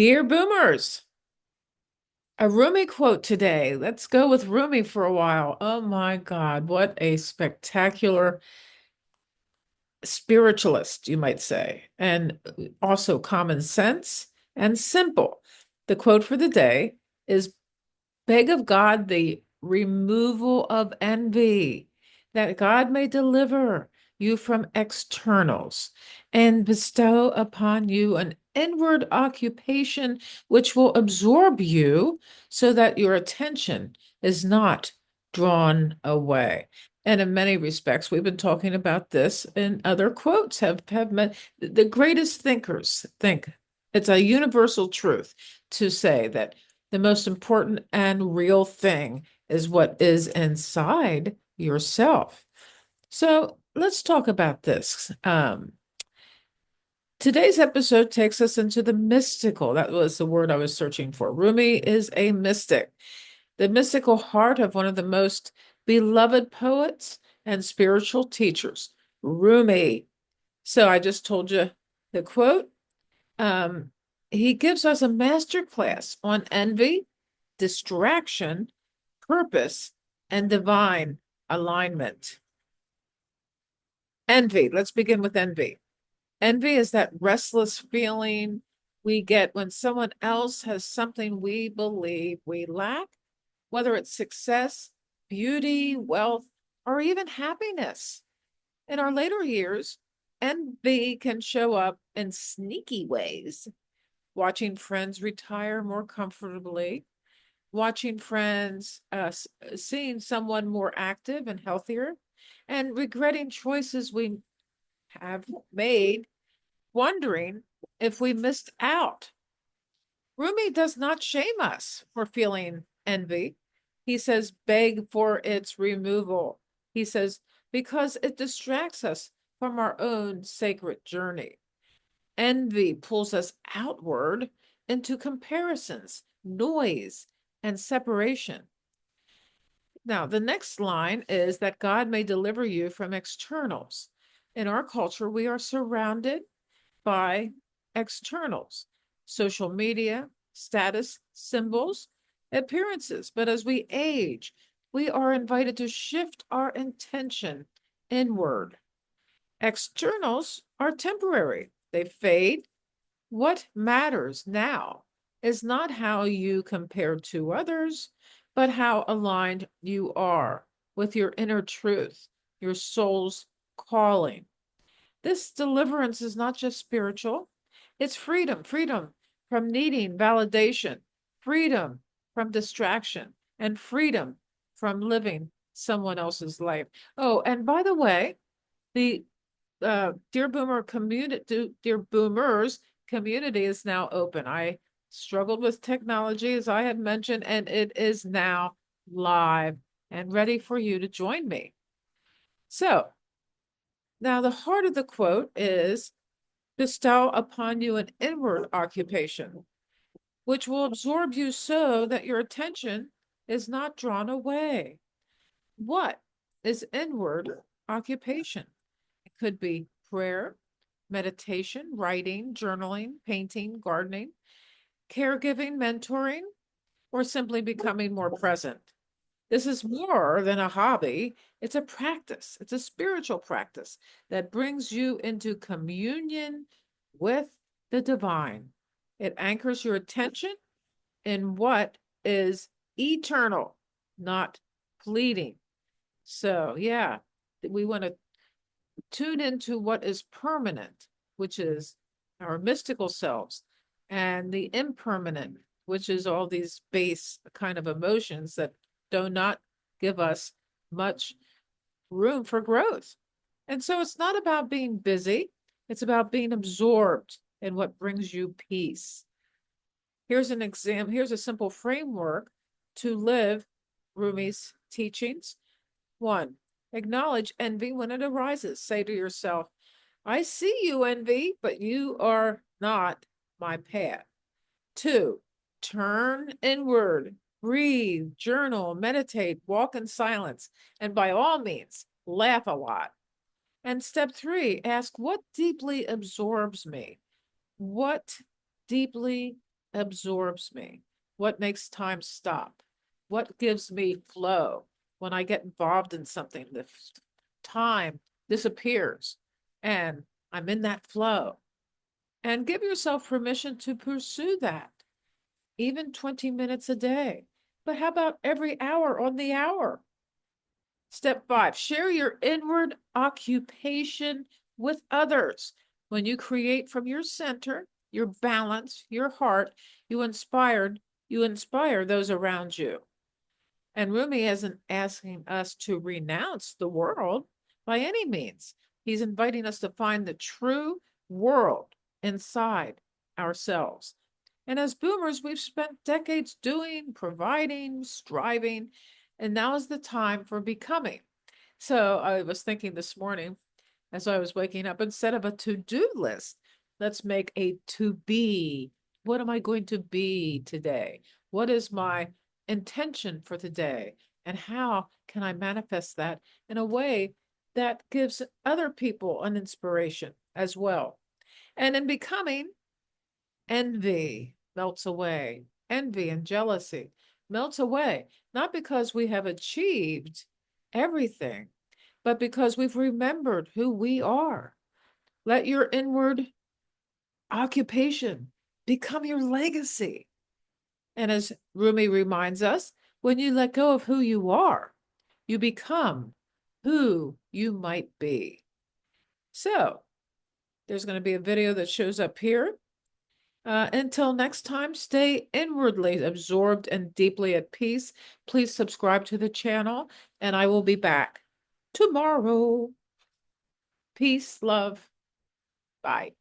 Dear boomers, a Rumi quote today. Let's go with Rumi for a while. Oh my God, what a spectacular spiritualist, you might say, and also common sense and simple. The quote for the day is beg of God the removal of envy, that God may deliver you from externals and bestow upon you an inward occupation which will absorb you so that your attention is not drawn away. And in many respects, we've been talking about this in other quotes, have met the greatest thinkers think it's a universal truth to say that the most important and real thing is what is inside yourself. So let's talk about this. Today's episode takes us into the mystical. That was the word I was searching for. Rumi is a mystic, the mystical heart of one of the most beloved poets and spiritual teachers, Rumi. So I just told you the quote. Um, he gives us a master class on envy, distraction, purpose, and divine alignment. Envy. Let's begin with envy. Envy is that restless feeling we get when someone else has something we believe we lack, whether it's success, beauty, wealth, or even happiness. In our later years, envy can show up in sneaky ways, watching friends retire more comfortably, watching friends, seeing someone more active and healthier, and regretting choices we have made, wondering if we missed out. Rumi does not shame us for feeling envy. He says, beg for its removal. He says, because it distracts us from our own sacred journey. Envy pulls us outward into comparisons, noise, and separation. Now, the next line is that God may deliver you from externals. In our culture, we are surrounded by externals, social media, status symbols, appearances. But as we age, we are invited to shift our intention inward. Externals are temporary, they fade. What matters now is not how you compare to others, but how aligned you are with your inner truth, your soul's calling. This deliverance is not just spiritual, it's freedom from needing validation, freedom from distraction, and freedom from living someone else's life. Oh, and by the way, the Dear Boomers community is now open. I struggled with technology, as I had mentioned, and it is now live and ready for you to join me. So now the heart of the quote is bestow upon you an inward occupation, which will absorb you so that your attention is not drawn away. What is inward occupation? It could be prayer, meditation, writing, journaling, painting, gardening, caregiving, mentoring, or simply becoming more present. This is more than a hobby, it's a practice, it's a spiritual practice that brings you into communion with the divine. It anchors your attention in what is eternal, not fleeting. So, yeah, we want to tune into what is permanent, which is our mystical selves, and the impermanent, which is all these base kind of emotions that do not give us much room for growth. And so it's not about being busy, it's about being absorbed in what brings you peace. Here's a simple framework to live Rumi's teachings. One, acknowledge envy when it arises. Say to yourself, I see you, envy, but you are not my path. Two, turn inward, breathe, journal, meditate, walk in silence, and by all means, laugh a lot. And step three, ask what deeply absorbs me? What deeply absorbs me? What makes time stop? What gives me flow? When I get involved in something, the time disappears and I'm in that flow. And give yourself permission to pursue that, even 20 minutes a day. But how about every hour on the hour? Step 5, share your inward occupation with others. When you create from your center, your balance, your heart, you inspire those around you. And Rumi isn't asking us to renounce the world by any means. He's inviting us to find the true world inside ourselves. And as boomers, we've spent decades doing, providing, striving, and now is the time for becoming. So I was thinking this morning as I was waking up, instead of a to-do list, let's make a to be. What am I going to be today? What is my intention for today? And how can I manifest that in a way that gives other people an inspiration as well? And in becoming, envy melts away. Envy and jealousy melts away, not because we have achieved everything, but because we've remembered who we are. Let your inward occupation become your legacy. And as Rumi reminds us, when you let go of who you are, you become who you might be. So there's going to be a video that shows up here. Until next time, stay inwardly absorbed and deeply at peace. Please subscribe to the channel, and I will be back tomorrow. Peace, love. Bye.